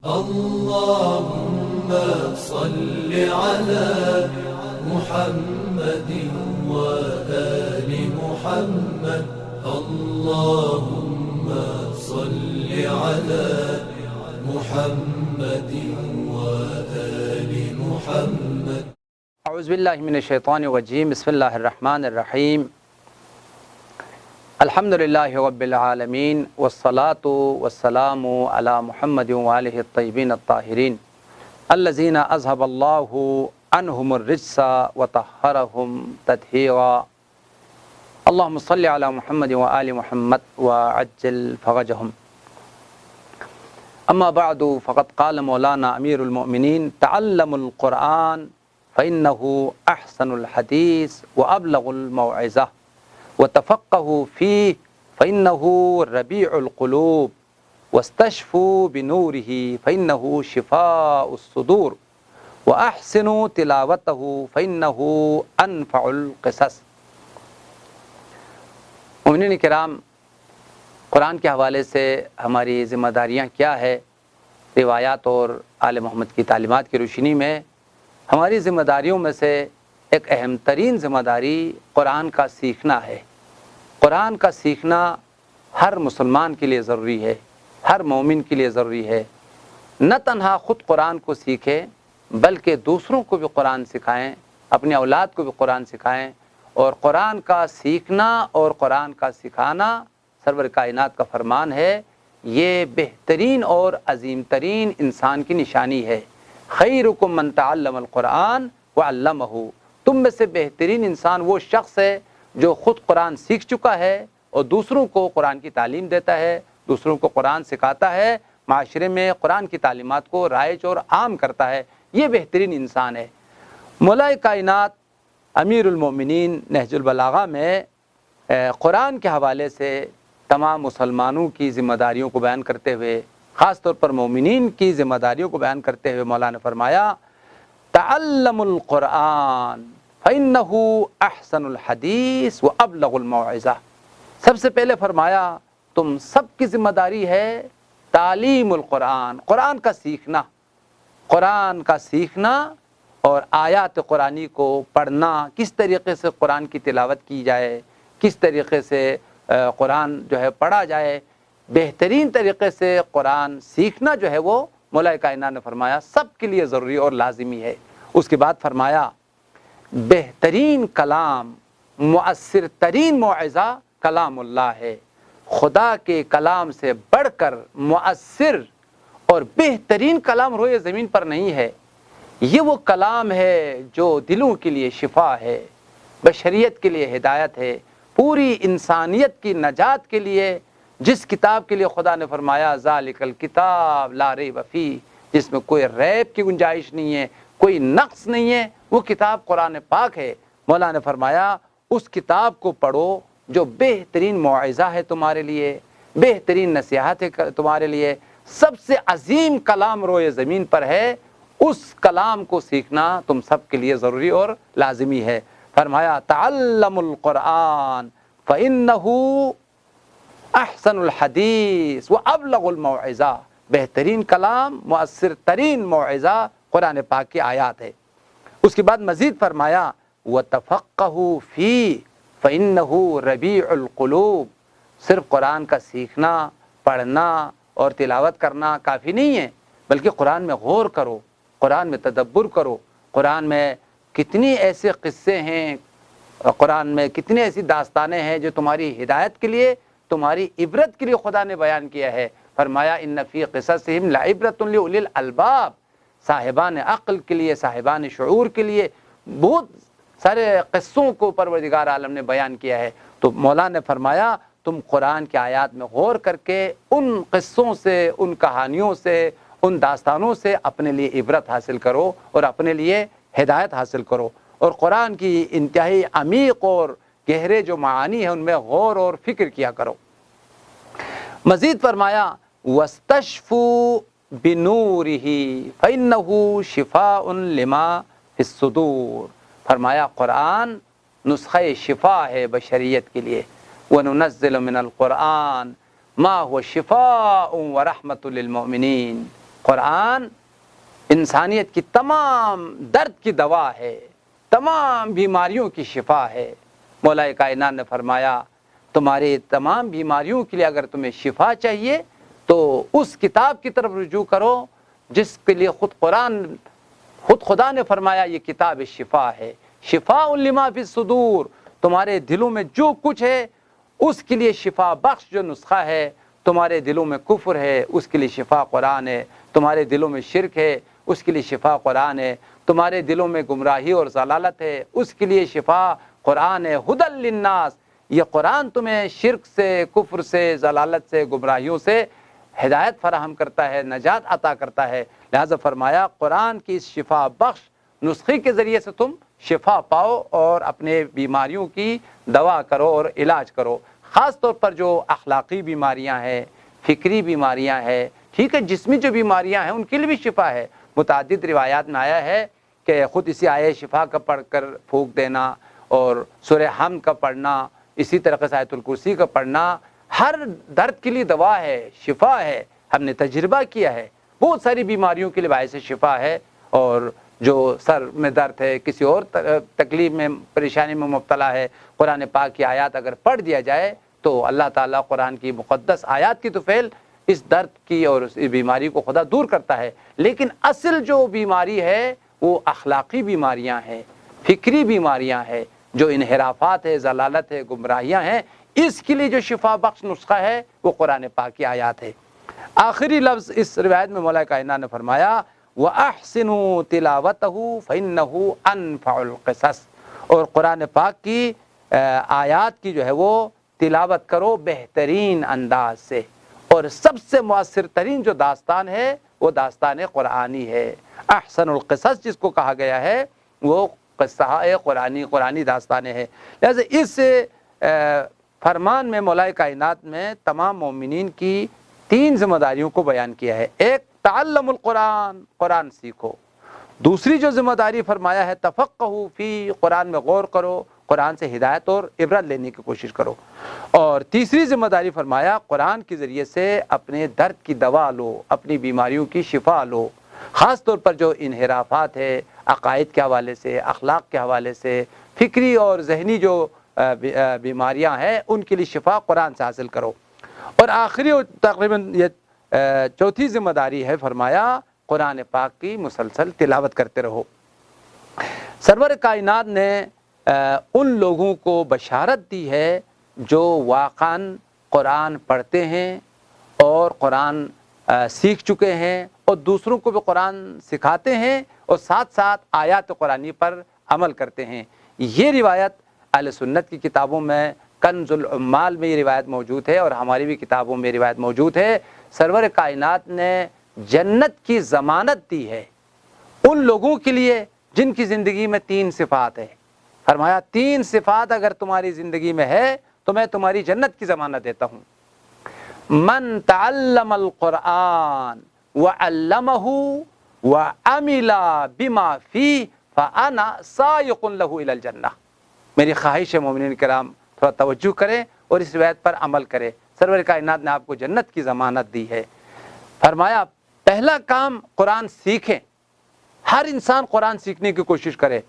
اللهم صل على محمد وآل محمد. اللهم صل على محمد وآل محمد. اعوذ باللہ من الشیطان الرجیم. بسم اللہ الرحمن الرحیم. الحمدللہ رب العالمین والصلاة والسلام علی محمد وآلہ الطیبین الطاہرین الذین اذهب اللہ عنہم الرجس وطہرہم تطہیرا. اللہم صل علی محمد وآل محمد وعجل فرجہم. اما بعد فقد قال مولانا امیر المؤمنین تعلموا القرآن فإنه احسن الحدیث وابلغ الموعظہ وتفقهوا فيه فإنه ربيع القلوب واستشفوا بنوره فإنه شفاء الصدور وأحسنوا تلاوته فإنه أنفع القصص. مومنین کرام، قرآن کے حوالے سے ہماری ذمہ داریاں کیا ہے؟ روایات اور آل محمد کی تعلیمات کی روشنی میں ہماری ذمہ داریوں میں سے ایک اہم ترین ذمہ داری قرآن کا سیکھنا ہے. قرآن کا سیکھنا ہر مسلمان کے لیے ضروری ہے، ہر مومن کے لیے ضروری ہے. نہ تنہا خود قرآن کو سیکھیں بلکہ دوسروں کو بھی قرآن سکھائیں، اپنی اولاد کو بھی قرآن سکھائیں. اور قرآن کا سیکھنا اور قرآن کا سکھانا سرور کائنات کا فرمان ہے، یہ بہترین اور عظیم ترین انسان کی نشانی ہے. خیرکم من تعلم القرآن وعلمہ. تم میں سے بہترین انسان وہ شخص ہے جو خود قرآن سیکھ چکا ہے اور دوسروں کو قرآن کی تعلیم دیتا ہے، دوسروں کو قرآن سکھاتا ہے، معاشرے میں قرآن کی تعلیمات کو رائج اور عام کرتا ہے. یہ بہترین انسان ہے. مولا کائنات امیر المؤمنین نہج البلاغہ میں قرآن کے حوالے سے تمام مسلمانوں کی ذمہ داریوں کو بیان کرتے ہوئے، خاص طور پر مومنین کی ذمہ داریوں کو بیان کرتے ہوئے مولا نے فرمایا تعلموا القرآن فإنه احسن الحدیث وابلغ الموعظہ. سب سے پہلے فرمایا تم سب کی ذمہ داری ہے تعلیم القرآن، قرآن کا سیکھنا. قرآن کا سیکھنا اور آیات قرآنی کو پڑھنا، کس طریقے سے قرآن کی تلاوت کی جائے، کس طریقے سے قرآن جو ہے پڑھا جائے، بہترین طریقے سے قرآن سیکھنا جو ہے وہ مولا کائنات نے فرمایا سب کے لیے ضروری اور لازمی ہے. اس کے بعد فرمایا بہترین کلام، مؤثر ترین موعظہ کلام اللہ ہے. خدا کے کلام سے بڑھ کر مؤثر اور بہترین کلام روئے زمین پر نہیں ہے. یہ وہ کلام ہے جو دلوں کے لیے شفا ہے، بشریت کے لیے ہدایت ہے، پوری انسانیت کی نجات کے لیے. جس کتاب کے لیے خدا نے فرمایا ذالک الکتاب لا ریب فیہ، جس میں کوئی ریب کی گنجائش نہیں ہے، کوئی نقص نہیں ہے، وہ کتاب قرآن پاک ہے. مولا نے فرمایا اس کتاب کو پڑھو جو بہترین موعظہ ہے تمہارے لیے، بہترین نصیحت ہے تمہارے لیے، سب سے عظیم کلام روئے زمین پر ہے. اس کلام کو سیکھنا تم سب کے لیے ضروری اور لازمی ہے. فرمایا تعلموا القرآن فإنه احسن الحدیث وابلغ الموعظہ. بہترین کلام، مؤثر ترین موعظہ قرآن پاک کی آیات ہے. اس کے بعد مزید فرمایا وَتَفَقَّهُ فِيهِ فَإِنَّهُ رَبِيعُ الْقُلُوبِ. صرف قرآن کا سیکھنا، پڑھنا اور تلاوت کرنا کافی نہیں ہے، بلکہ قرآن میں غور کرو، قرآن میں تدبر کرو. قرآن میں کتنی ایسے قصے ہیں، قرآن میں کتنی ایسی داستانیں ہیں جو تمہاری ہدایت کے لیے، تمہاری عبرت کے لیے خدا نے بیان کیا ہے. فرمایا ان فی قصصہم لعبرۃ لأولی الالباب. صاحبان عقل کے لیے، صاحبان شعور کے لیے بہت سارے قصوں کو پروردگار عالم نے بیان کیا ہے. تو مولا نے فرمایا تم قرآن کی آیات میں غور کر کے ان قصوں سے، ان کہانیوں سے، ان داستانوں سے اپنے لیے عبرت حاصل کرو اور اپنے لیے ہدایت حاصل کرو. اور قرآن کی انتہائی عمیق اور گہرے جو معانی ہیں ان میں غور اور فکر کیا کرو. مزید فرمایا وَاسْتَشْفُوا بِنُورِهِ فَإِنَّهُ شِفَاءٌ لِمَا فِي الصُّدُورِ. فرمایا قرآن نسخہ شفا ہے بشریت کے لیے. وَنُنَزِّلُ مِنَ الْقُرْآنِ ما هو شفاء ورحمۃ للمؤمنین. قرآن انسانیت کی تمام درد کی دوا ہے، تمام بیماریوں کی شفا ہے۔ مولا کائنات نے فرمایا تمہارے تمام بیماریوں کے لیے اگر تمہیں شفا چاہیے تو اس کتاب کی طرف رجوع کرو جس کے لیے خود خدا نے فرمایا یہ کتاب شفا ہے، شفاء لما فی الصدور، تمہارے دلوں میں جو کچھ ہے اس کے لیے شفا بخش جو نسخہ ہے۔ تمہارے دلوں میں کفر ہے اس کے لیے شفا قرآن ہے، تمہارے دلوں میں شرک ہے اس کے لیے شفا قرآن ہے، تمہارے دلوں میں گمراہی اور ضلالت ہے اس کے لیے شفا قرآن ہے۔ ھدی للناس، یہ قرآن تمہیں شرک سے، کفر سے، ضلالت سے، گمراہیوں سے ہدایت فراہم کرتا ہے، نجات عطا کرتا ہے۔ لہذا فرمایا قرآن کی اس شفا بخش نسخے کے ذریعے سے تم شفا پاؤ اور اپنے بیماریوں کی دوا کرو اور علاج کرو۔ خاص طور پر جو اخلاقی بیماریاں ہیں، فکری بیماریاں ہیں، ٹھیک ہے، جسمی جو بیماریاں ہیں ان کے لیے بھی شفا ہے۔ متعدد روایات میں آیا ہے کہ خود اسی آیے شفا کا پڑھ کر پھونک دینا اور سورہ حمد کا پڑھنا، اسی طرح سے آیت الکرسی کا پڑھنا ہر درد کے لیے دوا ہے، شفا ہے۔ ہم نے تجربہ کیا ہے، بہت ساری بیماریوں کے لیے باعث شفا ہے۔ اور جو سر میں درد ہے، کسی اور تکلیف میں، پریشانی میں مبتلا ہے، قرآن پاک کی آیات اگر پڑھ دیا جائے تو اللہ تعالیٰ قرآن کی مقدس آیات کی طفیل اس درد کی اور اس بیماری کو خدا دور کرتا ہے۔ لیکن اصل جو بیماری ہے وہ اخلاقی بیماریاں ہیں، فکری بیماریاں ہیں، جو انحرافات ہے، ضلالت ہے، گمراہیاں ہیں، اس کے لیے جو شفا بخش نسخہ ہے وہ قرآن پاک کی آیات ہے۔ آخری لفظ اس روایت میں مولا کائنات نے فرمایا وَأَحْسِنُوا تِلَاوَتَهُ فَإِنَّهُ أَنفَعُ الْقِصَصِ، اور قرآن پاک کی آیات کی جو ہے وہ تلاوت کرو بہترین انداز سے، اور سب سے مؤثر ترین جو داستان ہے وہ داستان قرآنی ہے۔ احسن القصص جس کو کہا گیا ہے وہ قصہ قرآنی داستانیں ہے۔ لہذا اس فرمان میں مولا کائنات میں تمام مومنین کی 3 ذمہ داریوں کو بیان کیا ہے۔ ایک تعلم القرآن، قرآن سیکھو۔ دوسری جو ذمہ داری فرمایا ہے تفقہوا فی، قرآن میں غور کرو، قرآن سے ہدایت اور عبرت لینے کی کوشش کرو۔ اور تیسری ذمہ داری فرمایا قرآن کے ذریعے سے اپنے درد کی دوا لو، اپنی بیماریوں کی شفا لو۔ خاص طور پر جو انحرافات ہے عقائد کے حوالے سے، اخلاق کے حوالے سے، فکری اور ذہنی جو بیماریاں ہیں ان کے لیے شفا قرآن سے حاصل کرو۔ اور آخری اور تقریباً یہ چوتھی ذمہ داری ہے فرمایا قرآن پاک کی مسلسل تلاوت کرتے رہو۔ سرور کائنات نے ان لوگوں کو بشارت دی ہے جو واقعاً قرآن پڑھتے ہیں اور قرآن سیکھ چکے ہیں اور دوسروں کو بھی قرآن سکھاتے ہیں اور ساتھ ساتھ آیات قرآنی پر عمل کرتے ہیں۔ یہ روایت اہل سنت کی کتابوں میں کنز العمال میں یہ روایت موجود ہے اور ہماری بھی کتابوں میں روایت موجود ہے۔ سرور کائنات نے جنت کی ضمانت دی ہے ان لوگوں کے لیے جن کی زندگی میں 3 صفات ہے۔ فرمایا 3 صفات اگر تمہاری زندگی میں ہے تو میں تمہاری جنت کی ضمانت دیتا ہوں۔ من تعلم القرآن وعلمہ وعمل بما فیہ فانا سائق لہ الی الجنہ۔ میری خواہش ہے مومنین کرام تھوڑا توجہ کریں اور اس روایت پر عمل کریں۔ سرور کائنات نے آپ کو جنت کی ضمانت دی ہے۔ فرمایا پہلا کام قرآن سیکھیں، ہر انسان قرآن سیکھنے کی کوشش کرے،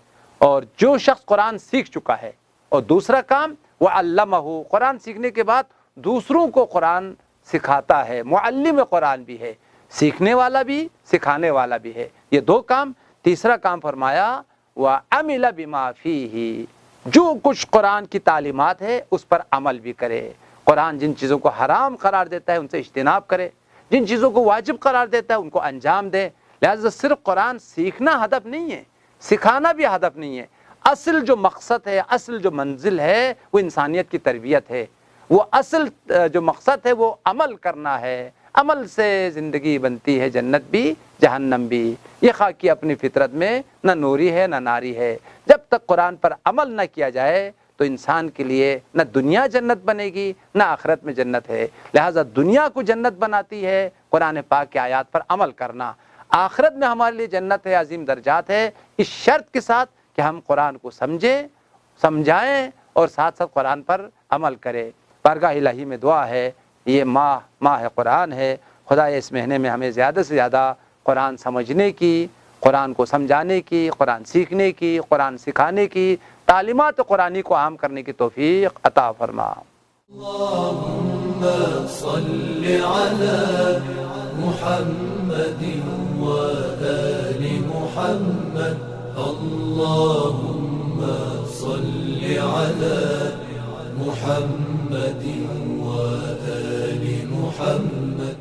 اور جو شخص قرآن سیکھ چکا ہے۔ اور دوسرا کام وعلمہ، قرآن سیکھنے کے بعد دوسروں کو قرآن سکھاتا ہے، معلم قرآن بھی ہے، سیکھنے والا بھی سکھانے والا بھی ہے۔ یہ 2 کام۔ تیسرا کام فرمایا وعمل بما فیہ، جو کچھ قرآن کی تعلیمات ہے اس پر عمل بھی کرے۔ قرآن جن چیزوں کو حرام قرار دیتا ہے ان سے اجتناب کرے، جن چیزوں کو واجب قرار دیتا ہے ان کو انجام دے۔ لہذا صرف قرآن سیکھنا ہدف نہیں ہے، سکھانا بھی ہدف نہیں ہے۔ اصل جو مقصد ہے، اصل جو منزل ہے وہ انسانیت کی تربیت ہے۔ وہ اصل جو مقصد ہے وہ عمل کرنا ہے۔ عمل سے زندگی بنتی ہے جنت بھی جہنم بھی۔ یہ خاکی اپنی فطرت میں نہ نوری ہے نہ ناری ہے۔ جب تک قرآن پر عمل نہ کیا جائے تو انسان کے لیے نہ دنیا جنت بنے گی نہ آخرت میں جنت ہے۔ لہٰذا دنیا کو جنت بناتی ہے قرآن پاک کی آیات پر عمل کرنا، آخرت میں ہمارے لیے جنت ہے، عظیم درجات ہے، اس شرط کے ساتھ کہ ہم قرآن کو سمجھائیں اور ساتھ ساتھ قرآن پر عمل کریں۔ بارگاہ الہی میں دعا ہے، یہ ماہ قرآن ہے، خدا اس مہینے میں ہمیں زیادہ سے زیادہ قرآن سمجھنے کی، قرآن کو سمجھانے کی، قرآن سیکھنے کی، قرآن سکھانے کی، تعلیمات قرآنی کو عام کرنے کی توفیق عطا فرما۔ اللهم صل على محمد وآل محمد اللهم صل على محمد وآل محمد